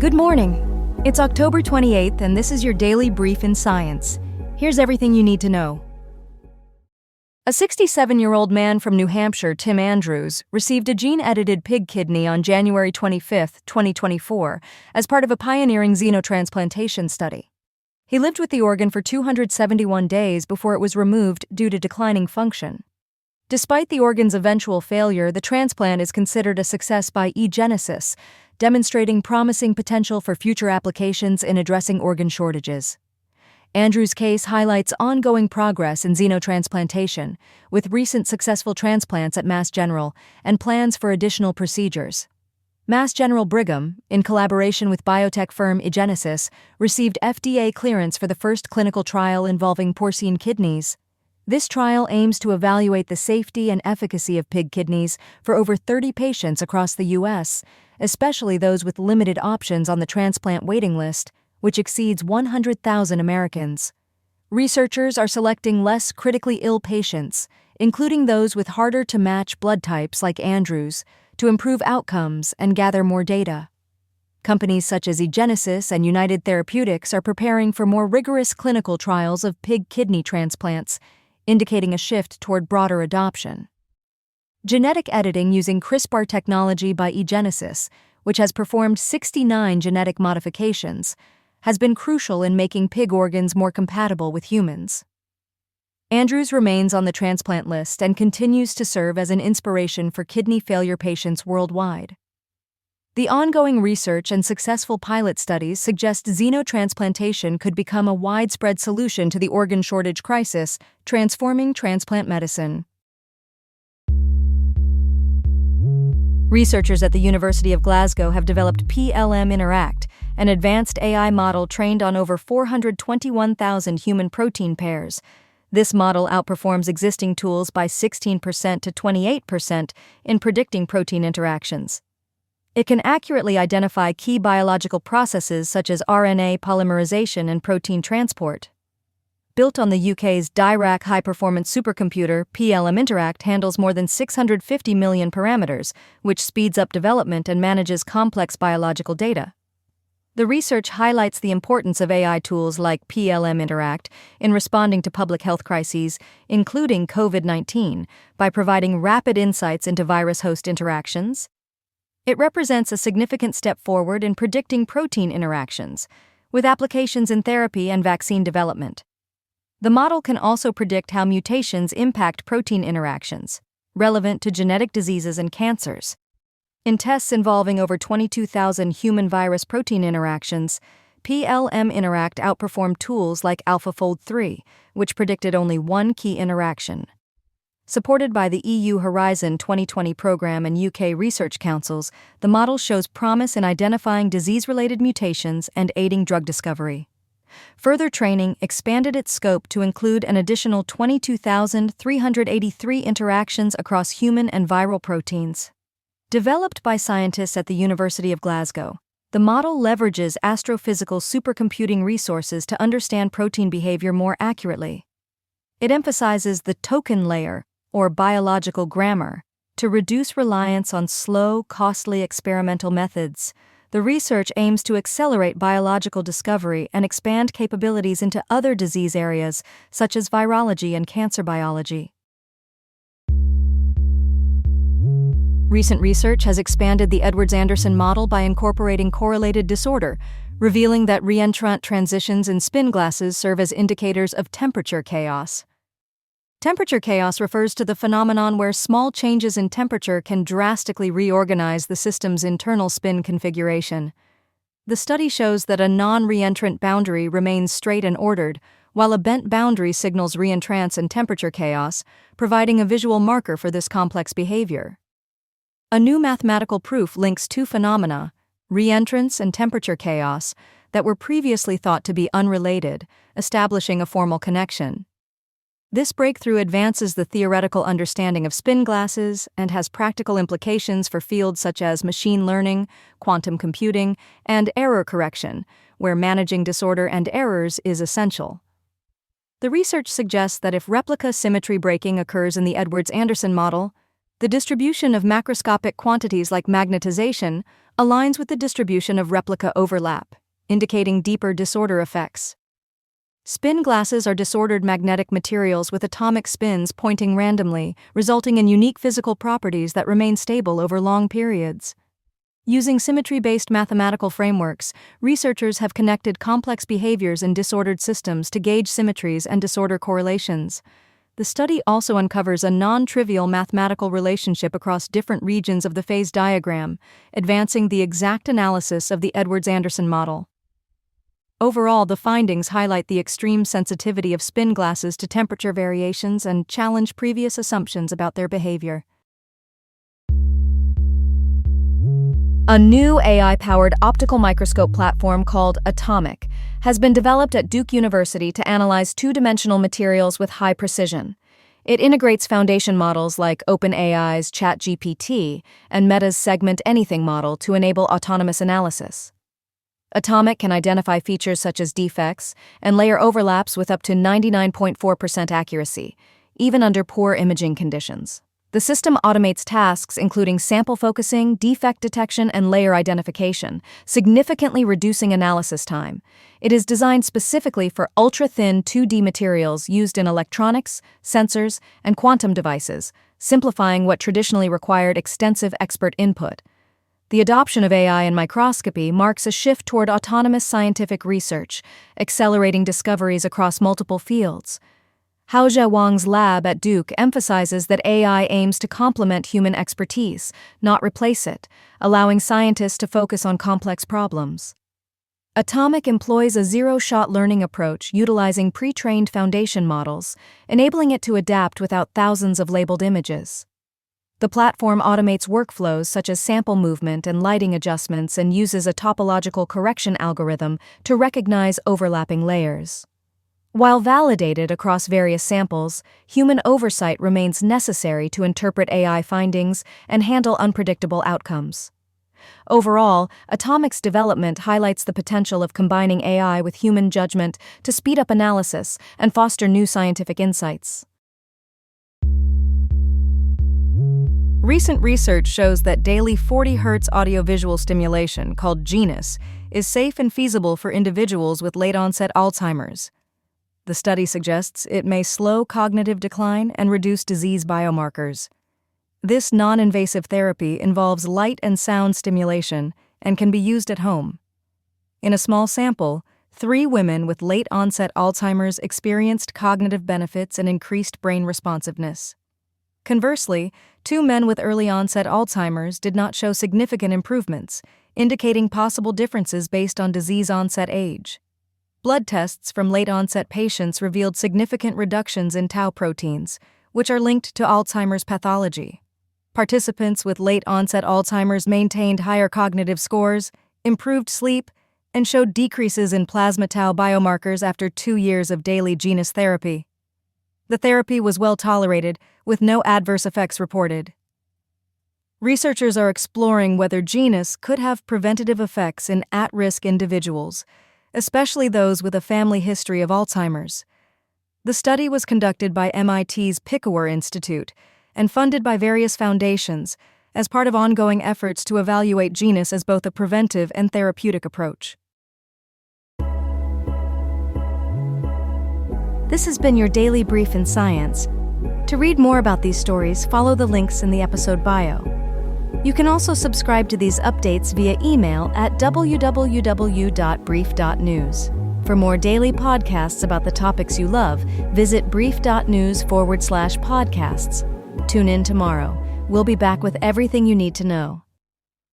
Good morning. It's October 28th, and this is your daily brief in science. Here's everything you need to know. A 67-year-old man from New Hampshire, Tim Andrews, received a gene-edited pig kidney on January 25, 2024, as part of a pioneering xenotransplantation study. He lived with the organ for 271 days before it was removed due to declining function. Despite the organ's eventual failure, the transplant is considered a success by eGenesis, demonstrating promising potential for future applications in addressing organ shortages. Andrew's case highlights ongoing progress in xenotransplantation, with recent successful transplants at Mass General and plans for additional procedures. Mass General Brigham, in collaboration with biotech firm eGenesis, received FDA clearance for the first clinical trial involving porcine kidneys. This trial aims to evaluate the safety and efficacy of pig kidneys for over 30 patients across the U.S., especially those with limited options on the transplant waiting list, which exceeds 100,000 Americans. Researchers are selecting less critically ill patients, including those with harder-to-match blood types like Andrew's, to improve outcomes and gather more data. Companies such as eGenesis and United Therapeutics are preparing for more rigorous clinical trials of pig kidney transplants, indicating a shift toward broader adoption. Genetic editing using CRISPR technology by eGenesis, which has performed 69 genetic modifications, has been crucial in making pig organs more compatible with humans. Andrews remains on the transplant list and continues to serve as an inspiration for kidney failure patients worldwide. The ongoing research and successful pilot studies suggest xenotransplantation could become a widespread solution to the organ shortage crisis, transforming transplant medicine. Researchers at the University of Glasgow have developed PLMInteract, an advanced AI model trained on over 421,000 human protein pairs. This model outperforms existing tools by 16% to 28% in predicting protein interactions. It can accurately identify key biological processes such as RNA polymerization and protein transport. Built on the UK's Dirac high-performance supercomputer, PLMInteract handles more than 650 million parameters, which speeds up development and manages complex biological data. The research highlights the importance of AI tools like PLMInteract in responding to public health crises, including COVID-19, by providing rapid insights into virus-host interactions. It represents a significant step forward in predicting protein interactions, with applications in therapy and vaccine development. The model can also predict how mutations impact protein interactions, relevant to genetic diseases and cancers. In tests involving over 22,000 human virus protein interactions, PLMInteract outperformed tools like AlphaFold 3, which predicted only one key interaction. Supported by the EU Horizon 2020 program and UK research councils, the model shows promise in identifying disease-related mutations and aiding drug discovery. Further training expanded its scope to include an additional 22,383 interactions across human and viral proteins. Developed by scientists at the University of Glasgow, the model leverages astrophysical supercomputing resources to understand protein behavior more accurately. It emphasizes the token layer, or biological grammar, to reduce reliance on slow, costly experimental methods. The research aims to accelerate biological discovery and expand capabilities into other disease areas, such as virology and cancer biology. Recent research has expanded the Edwards-Anderson model by incorporating correlated disorder, revealing that reentrant transitions in spin glasses serve as indicators of temperature chaos. Temperature chaos refers to the phenomenon where small changes in temperature can drastically reorganize the system's internal spin configuration. The study shows that a non-reentrant boundary remains straight and ordered, while a bent boundary signals reentrance and temperature chaos, providing a visual marker for this complex behavior. A new mathematical proof links two phenomena, reentrance and temperature chaos, that were previously thought to be unrelated, establishing a formal connection. This breakthrough advances the theoretical understanding of spin glasses and has practical implications for fields such as machine learning, quantum computing, and error correction, where managing disorder and errors is essential. The research suggests that if replica symmetry breaking occurs in the Edwards-Anderson model, The distribution of macroscopic quantities like magnetization aligns with the distribution of replica overlap, indicating deeper disorder effects. Spin glasses are disordered magnetic materials with atomic spins pointing randomly, resulting in unique physical properties that remain stable over long periods. Using symmetry-based mathematical frameworks, researchers have connected complex behaviors in disordered systems to gauge symmetries and disorder correlations. The study also uncovers a non-trivial mathematical relationship across different regions of the phase diagram, advancing the exact analysis of the Edwards-Anderson model. Overall, the findings highlight the extreme sensitivity of spin glasses to temperature variations and challenge previous assumptions about their behavior. A new AI-powered optical microscope platform called Atomic has been developed at Duke University to analyze two-dimensional materials with high precision. It integrates foundation models like OpenAI's ChatGPT and Meta's Segment Anything model to enable autonomous analysis. Atomic can identify features such as defects and layer overlaps with up to 99.4% accuracy, even under poor imaging conditions. The system automates tasks including sample focusing, defect detection, and layer identification, significantly reducing analysis time. It is designed specifically for ultra-thin 2D materials used in electronics, sensors, and quantum devices, simplifying what traditionally required extensive expert input. The adoption of AI in microscopy marks a shift toward autonomous scientific research, accelerating discoveries across multiple fields. Haojia Wang's lab at Duke emphasizes that AI aims to complement human expertise, not replace it, allowing scientists to focus on complex problems. Atomic employs a zero-shot learning approach utilizing pre-trained foundation models, enabling it to adapt without thousands of labeled images. The platform automates workflows such as sample movement and lighting adjustments and uses a topological correction algorithm to recognize overlapping layers. While validated across various samples, human oversight remains necessary to interpret AI findings and handle unpredictable outcomes. Overall, Atomic's development highlights the potential of combining AI with human judgment to speed up analysis and foster new scientific insights. Recent research shows that daily 40 Hz audiovisual stimulation, called genus, is safe and feasible for individuals with late-onset Alzheimer's. The study suggests it may slow cognitive decline and reduce disease biomarkers. This non-invasive therapy involves light and sound stimulation and can be used at home. In a small sample, 3 women with late-onset Alzheimer's experienced cognitive benefits and increased brain responsiveness. Conversely, 2 men with early-onset Alzheimer's did not show significant improvements, indicating possible differences based on disease onset age. Blood tests from late-onset patients revealed significant reductions in tau proteins, which are linked to Alzheimer's pathology. Participants with late-onset Alzheimer's maintained higher cognitive scores, improved sleep, and showed decreases in plasma tau biomarkers after 2 years of daily genus therapy. The therapy was well tolerated, with no adverse effects reported. Researchers are exploring whether genus could have preventative effects in at-risk individuals, especially those with a family history of Alzheimer's. The study was conducted by MIT's Picower Institute and funded by various foundations as part of ongoing efforts to evaluate genus as both a preventive and therapeutic approach. This has been your daily brief in science. To read more about these stories, follow the links in the episode bio. You can also subscribe to these updates via email at www.brief.news. For more daily podcasts about the topics you love, visit brief.news/podcasts. Tune in tomorrow. We'll be back with everything you need to know.